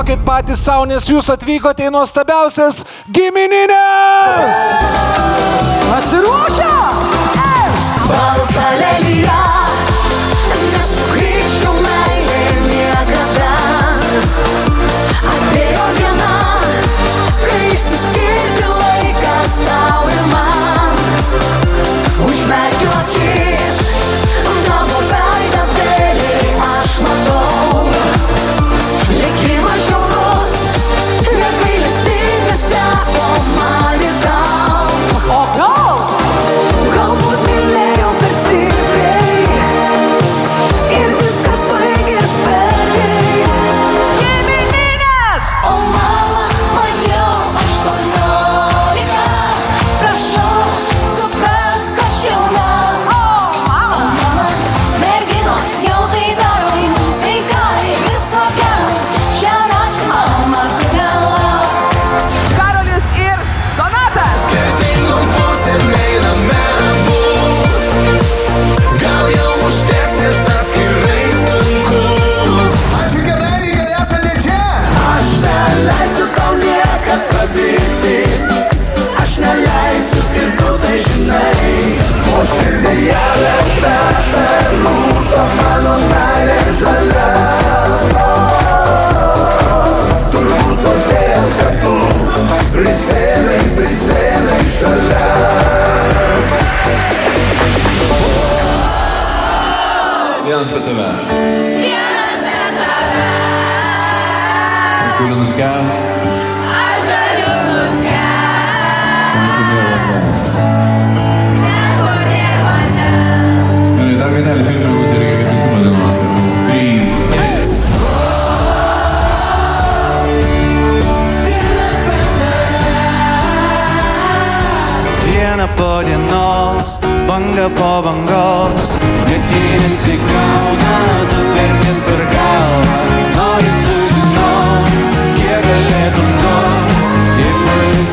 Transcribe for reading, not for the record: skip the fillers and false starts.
padėkokit patys savo, nes jūs atvykote į nuostabiausias gimininės! Pasiruošę? Balta lelija, nesugrįšiu meilė niekada. Atėjo diena, kai išsiskirti laikas tau ir man. Užmerkiu akis, tavo veidą vėliai aš matau. Likimas žiaurus, negailestingas teko man ir tau. O gal? Galbūt mylėjau per stipriai ir viskas baigės per greit. Gimininės! O mama, man jau 18. Prašau, suprask, aš jauna. Mama, merginos jau tai daro. Sveikai visokia, šią naktį mama atgala. Karolis ir Donatas! Skirtingom pusėm einame abu. Gal jau užteks, nes atskirai sunku. Ačiū Kėdainiai, kad esate čia. Aš neleisiu tau niekad pabėgti. Aš neleisiu ir tu tai žinai. O širdyje tebe rūta mano meilė žalia. Turbūt todėl, kad tu prisėlai šalia. Vienas be tavęs. Vienas be tavęs. Galiu nuskęs. Aš galiu nuskęst. Nekurėk manęs. Gerai, dar kartelį filmą būtų reikia, kad visi padėlėtų. 3. Diena po dienos, banga po bangos, bet ji nesigauna, tu verkės per galvą. Nori sužinot, kiek galėtum to, jeigu